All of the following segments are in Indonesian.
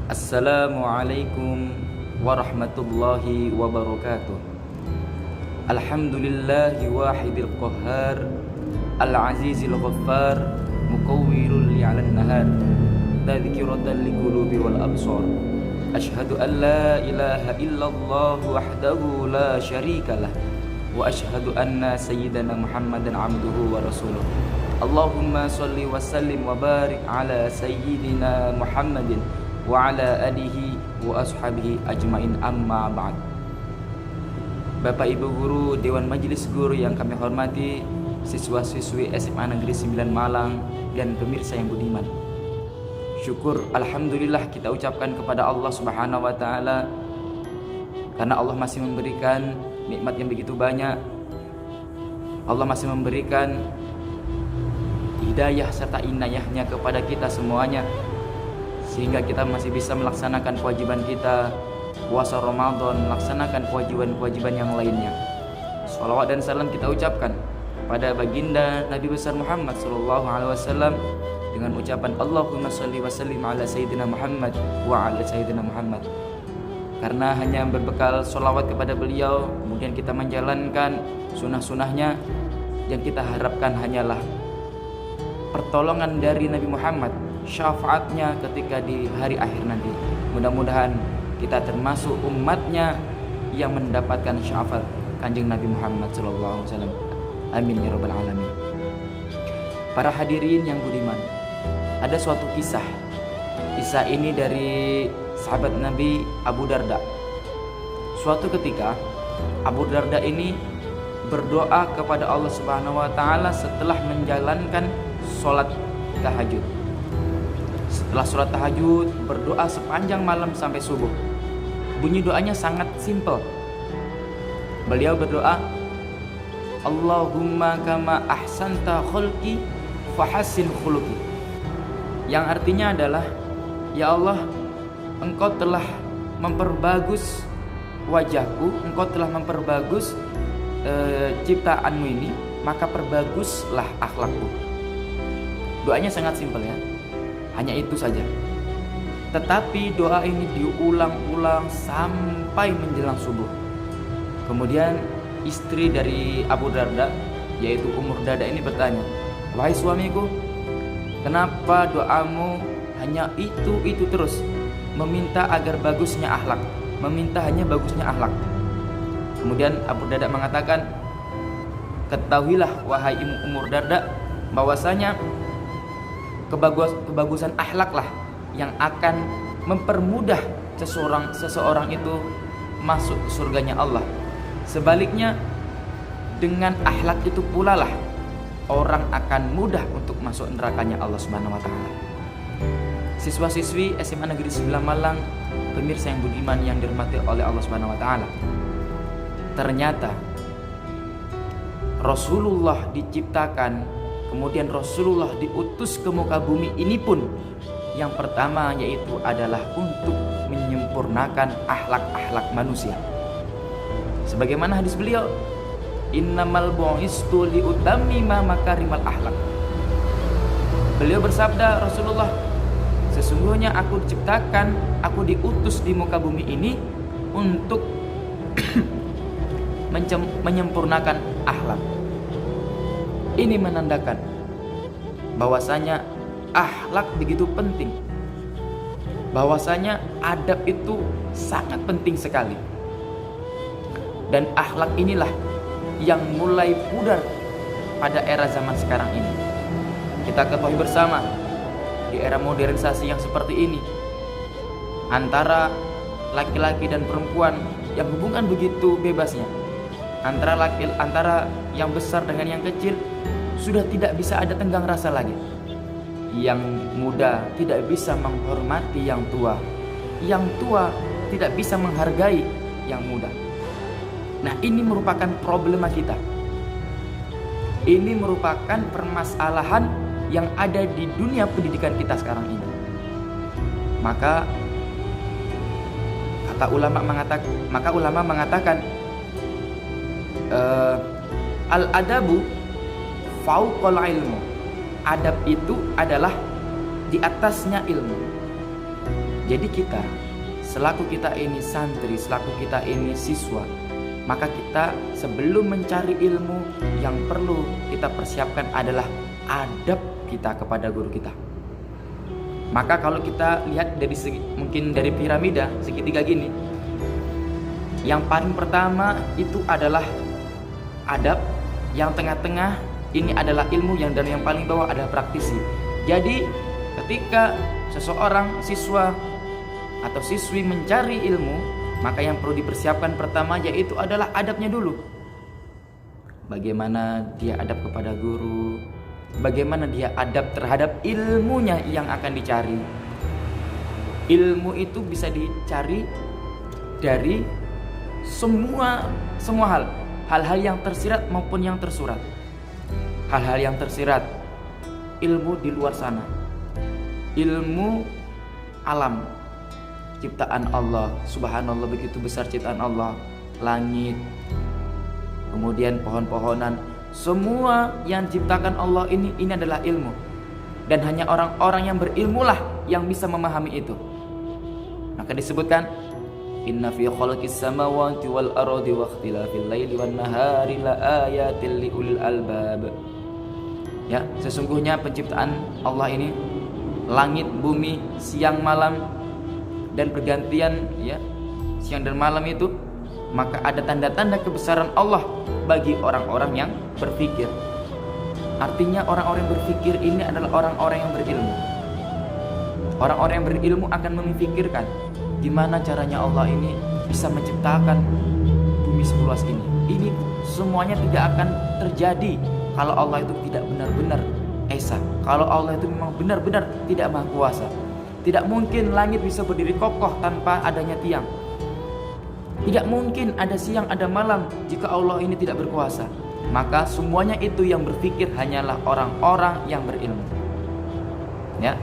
Assalamualaikum warahmatullahi wabarakatuh. Alhamdulillahi wahidil qahhar, al-azizil ghaffar, mukawwirul li'alan nahar, tadhkiratan liqulubi wal absar. Ashhadu an la ilaha illallah wahdahu la syarikalah, wa ashhadu anna sayyidana Muhammadan abduhu wa rasuluh. Allahumma salli wa sallim wa barik ala sayyidina Muhammadin wa ala alihi wa ashabihi ajmain, amma ba'd. Bapak Ibu guru Dewan Majelis Guru yang kami hormati, siswa-siswi SMA Negeri 9 Malang, dan pemirsa yang budiman. Syukur alhamdulillah kita ucapkan kepada Allah Subhanahu wa taala karena Allah masih memberikan nikmat yang begitu banyak. Allah masih memberikan hidayah serta inayahnya kepada kita semuanya, sehingga kita masih bisa melaksanakan kewajiban kita puasa Ramadan, melaksanakan kewajiban-kewajiban yang lainnya. Shalawat dan salam kita ucapkan pada baginda Nabi besar Muhammad sallallahu alaihi wasallam dengan ucapan Allahumma shalli wa sallim ala sayyidina Muhammad wa ala sayyidina Muhammad. Karena hanya berbekal sholawat kepada beliau, kemudian kita menjalankan sunnah-sunnahnya, yang kita harapkan hanyalah pertolongan dari Nabi Muhammad, syafaatnya ketika di hari akhir nanti. Mudah-mudahan kita termasuk umatnya yang mendapatkan syafaat kanjeng Nabi Muhammad SAW. Amin ya rabbal alamin. Para hadirin yang budiman, ada suatu kisah. Kisah ini dari sahabat Nabi Abu Darda. Suatu ketika Abu Darda ini berdoa kepada Allah Subhanahu wa taala setelah menjalankan sholat tahajud. Setelah sholat tahajud, berdoa sepanjang malam sampai subuh. Bunyi doanya sangat simpel. Beliau berdoa, Allahumma kama ahsanta khulqi fahassin khuluqi. Yang artinya adalah, ya Allah, Engkau telah memperbagus wajahku, Engkau telah memperbagus ciptaanmu ini, maka perbaguslah akhlakku. Doanya sangat simpel ya, hanya itu saja. Tetapi doa ini diulang-ulang sampai menjelang subuh. Kemudian istri dari Abu Darda, yaitu Ummu Darda ini bertanya, wahai suamiku, kenapa doamu hanya itu terus, meminta agar bagusnya akhlak, meminta hanya bagusnya akhlak? Kemudian Abu Darda mengatakan, ketahuilah wahai Ummu Darda, bahwasanya kebagusan akhlaklah yang akan mempermudah seseorang itu masuk ke surganya Allah. Sebaliknya, dengan akhlak itu pula lah orang akan mudah untuk masuk nerakanya Allah Subhanahu wa taala. Siswa-siswi SMA Negeri 9 Malang, pemirsa yang budiman yang dirahmati oleh Allah Subhanahu wa taala. Ternyata Rasulullah diciptakan, kemudian Rasulullah diutus ke muka bumi ini pun yang pertama yaitu adalah untuk menyempurnakan akhlak-akhlak manusia. Sebagaimana hadis beliau, innamal bu'istu liutammima makarimal akhlak. Beliau bersabda, Rasulullah, sesungguhnya aku diciptakan, aku diutus di muka bumi ini untuk menyempurnakan akhlak. Ini menandakan bahwasanya akhlak begitu penting, bahwasanya adab itu sangat penting sekali. Dan akhlak inilah yang mulai pudar pada era zaman sekarang ini. Kita ketahui bersama, di era modernisasi yang seperti ini, antara laki-laki dan perempuan yang hubungan begitu bebasnya, antara yang besar dengan yang kecil, sudah tidak bisa ada tenggang rasa lagi. Yang muda tidak bisa menghormati yang tua, yang tua tidak bisa menghargai yang muda. Nah, ini merupakan problema kita. Ini merupakan permasalahan yang ada di dunia pendidikan kita sekarang ini. Maka ulama mengatakan al-adabu fauqal ilmu. Adab itu adalah di atasnya ilmu. Jadi kita, selaku kita ini santri, selaku kita ini siswa, maka kita sebelum mencari ilmu, yang perlu kita persiapkan adalah adab kita kepada guru kita. Maka kalau kita lihat dari mungkin dari piramida segitiga gini, yang paling pertama itu adalah adab, yang tengah-tengah ini adalah ilmu, dan yang paling bawah adalah praktisi. Jadi ketika seseorang siswa atau siswi mencari ilmu, maka yang perlu dipersiapkan pertama yaitu adalah adabnya dulu. Bagaimana dia adab kepada guru, bagaimana dia adab terhadap ilmunya yang akan dicari. Ilmu itu bisa dicari dari semua hal-hal yang tersirat maupun yang tersurat. Hal-hal yang tersirat, ilmu di luar sana, ilmu alam, ciptaan Allah, subhanallah, begitu besar ciptaan Allah, langit, kemudian pohon-pohonan, semua yang diciptakan Allah ini adalah ilmu. Dan hanya orang-orang yang berilmulah yang bisa memahami itu. Maka disebutkan, inna fi khalqis samawati wal ardi wa ikhtilafil laili wan nahari la ayatil liulil albab. Ya, sesungguhnya penciptaan Allah ini, langit, bumi, siang, malam, dan pergantian ya siang dan malam itu, maka ada tanda-tanda kebesaran Allah bagi orang-orang yang berpikir. Artinya orang-orang yang berpikir ini adalah orang-orang yang berilmu. Orang-orang yang berilmu akan memikirkan gimana caranya Allah ini bisa menciptakan bumi seluas ini. Ini semuanya tidak akan terjadi kalau Allah itu tidak benar-benar esa. Kalau Allah itu memang benar-benar tidak maha kuasa. Tidak mungkin langit bisa berdiri kokoh tanpa adanya tiang. Tidak mungkin ada siang ada malam jika Allah ini tidak berkuasa. Maka semuanya itu yang berpikir hanyalah orang-orang yang berilmu. Ya.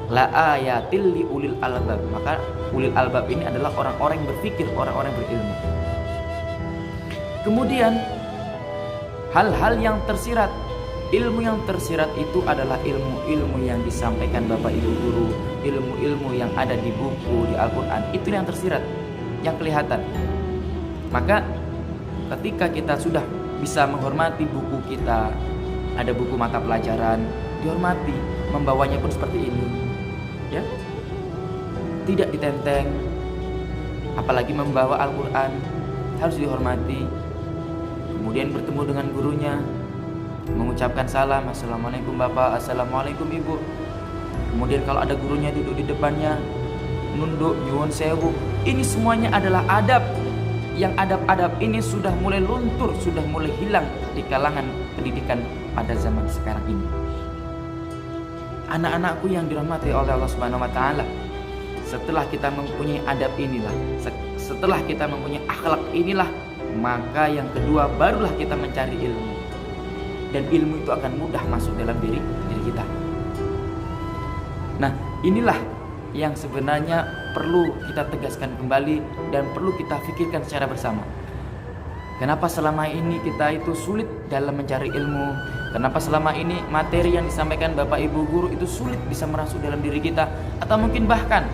La ayatil li ulil albab. Maka ulil albab ini adalah orang-orang yang berpikir, orang-orang yang berilmu. Kemudian hal-hal yang tersirat. Ilmu yang tersirat itu adalah ilmu-ilmu yang disampaikan Bapak Ibu guru, ilmu-ilmu yang ada di buku, di Al-Quran. Itu yang tersirat, yang kelihatan. Maka ketika kita sudah bisa menghormati buku kita, ada buku mata pelajaran, dihormati, membawanya pun seperti ini, ya, tidak ditenteng. Apalagi membawa Al-Quran harus dihormati. Kemudian bertemu dengan gurunya, mengucapkan salam, assalamualaikum Bapak, assalamualaikum Ibu. Kemudian kalau ada gurunya duduk di depannya, nunduk, nyuwun sewu. Ini semuanya adalah adab. Yang adab-adab ini sudah mulai luntur, sudah mulai hilang di kalangan pendidikan pada zaman sekarang ini. Anak-anakku yang dirahmati oleh Allah Subhanahu wa taala, setelah kita mempunyai adab inilah, setelah kita mempunyai akhlak inilah, maka yang kedua barulah kita mencari ilmu. Dan ilmu itu akan mudah masuk dalam diri kita. Nah, inilah yang sebenarnya perlu kita tegaskan kembali dan perlu kita pikirkan secara bersama. Kenapa selama ini kita itu sulit dalam mencari ilmu? Kenapa selama ini materi yang disampaikan Bapak Ibu guru itu sulit bisa merasuk dalam diri kita? Atau mungkin bahkan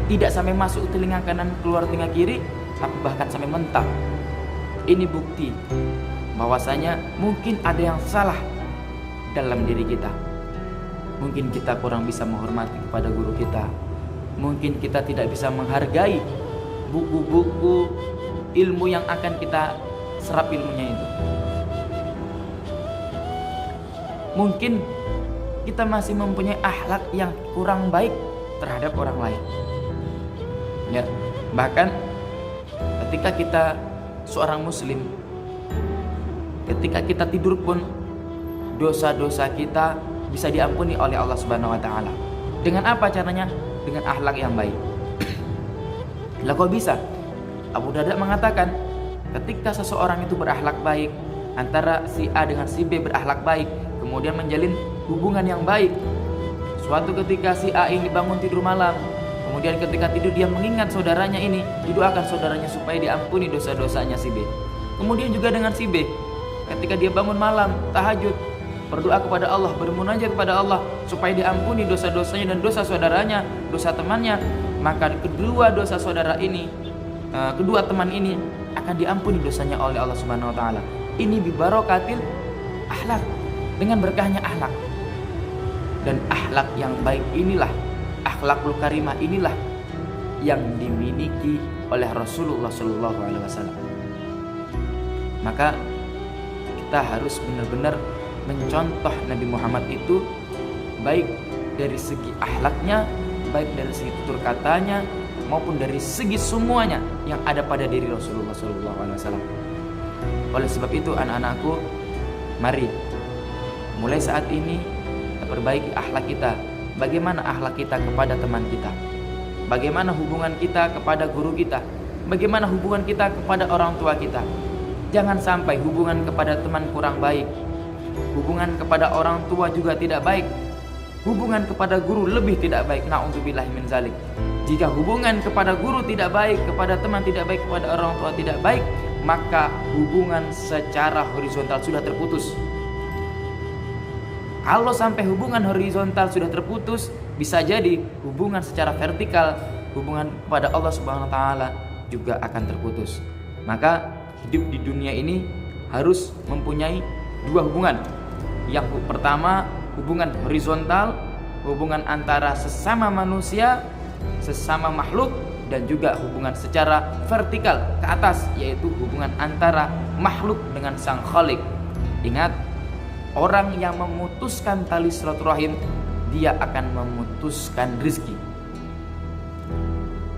tidak sampai masuk telinga kanan keluar telinga kiri, tapi bahkan sampai mental. Ini bukti bahwasanya mungkin ada yang salah dalam diri kita. Mungkin kita kurang bisa menghormati kepada guru kita. Mungkin kita tidak bisa menghargai buku-buku ilmu yang akan kita serap ilmunya itu. Mungkin kita masih mempunyai akhlak yang kurang baik terhadap orang lain. Ya, bahkan ketika kita seorang muslim, ketika kita tidur pun dosa-dosa kita bisa diampuni oleh Allah Subhanahu wa taala. Dengan apa caranya? Dengan akhlak yang baik. Lah kok bisa? Abu Darda mengatakan, ketika seseorang itu berakhlak baik, antara si A dengan si B berakhlak baik, kemudian menjalin hubungan yang baik. Suatu ketika si A ini bangun tidur malam, kemudian ketika tidur dia mengingat saudaranya ini, didoakan saudaranya supaya diampuni dosa-dosanya si B. Kemudian juga dengan si B, ketika dia bangun malam tahajud, berdoa kepada Allah, bermunajat kepada Allah supaya diampuni dosa-dosanya dan dosa saudaranya, dosa temannya, maka kedua dosa saudara ini, kedua teman ini akan diampuni dosanya oleh Allah Subhanahu wa taala. Ini bibarokatil akhlak, dengan berkahnya akhlak. Dan akhlak yang baik inilah, akhlakul karimah inilah yang dimiliki oleh Rasulullah sallallahu alaihi wasallam. Maka kita harus benar-benar mencontoh Nabi Muhammad itu, baik dari segi akhlaknya, baik dari segi tutur katanya, maupun dari segi semuanya yang ada pada diri Rasulullah sallallahu alaihi wasallam. Oleh sebab itu anak-anakku, mari mulai saat ini kita perbaiki akhlak kita. Bagaimana akhlak kita kepada teman kita? Bagaimana hubungan kita kepada guru kita? Bagaimana hubungan kita kepada orang tua kita? Jangan sampai hubungan kepada teman kurang baik, hubungan kepada orang tua juga tidak baik, hubungan kepada guru lebih tidak baik. Na'udzubillahi min zalik. Jika hubungan kepada guru tidak baik, kepada teman tidak baik, kepada orang tua tidak baik, maka hubungan secara horizontal sudah terputus. Kalau sampai hubungan horizontal sudah terputus, bisa jadi hubungan secara vertikal, hubungan kepada Allah Subhanahu wa taala juga akan terputus. Maka hidup di dunia ini harus mempunyai dua hubungan. Yang pertama, hubungan horizontal, hubungan antara sesama manusia, sesama makhluk, dan juga hubungan secara vertikal ke atas, yaitu hubungan antara makhluk dengan sang Khalik. Ingat, orang yang memutuskan tali silaturahim, dia akan memutuskan rezeki.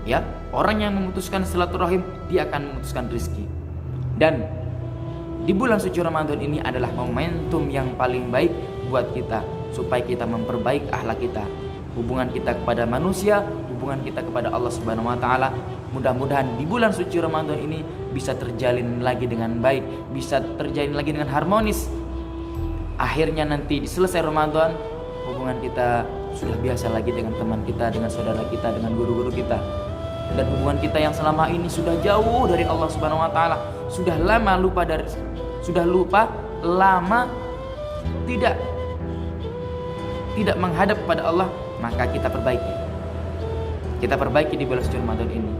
Ya, orang yang memutuskan silaturahim, dia akan memutuskan rezeki. Dan di bulan suci Ramadan ini adalah momentum yang paling baik buat kita, supaya kita memperbaiki akhlak kita, hubungan kita kepada manusia, hubungan kita kepada Allah Subhanahu wa taala. Mudah-mudahan di bulan suci Ramadan ini bisa terjalin lagi dengan baik, bisa terjalin lagi dengan harmonis. Akhirnya nanti selesai Ramadan, hubungan kita sudah biasa lagi dengan teman kita, dengan saudara kita, dengan guru-guru kita. Dan hubungan kita yang selama ini sudah jauh dari Allah Subhanahu wa taala, sudah lama tidak menghadap kepada Allah, maka kita perbaiki. Kita perbaiki di bulan suci Ramadan ini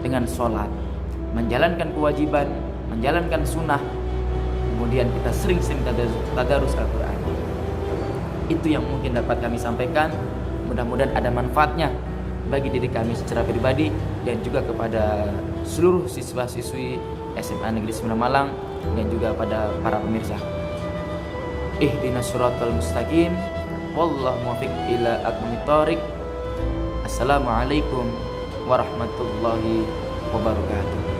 dengan sholat, menjalankan kewajiban, menjalankan sunnah, kemudian kita sering-sering tadarus Al-Quran. Itu yang mungkin dapat kami sampaikan. Mudah-mudahan ada manfaatnya bagi diri kami secara pribadi dan juga kepada seluruh siswa-siswi SMA Negeri 9 Malang dan juga pada para pemirsa. Ihdinas siratal mustaqim, wallahu muwaffiq ila aqwamit thoriq. Assalamualaikum warahmatullahi wabarakatuh.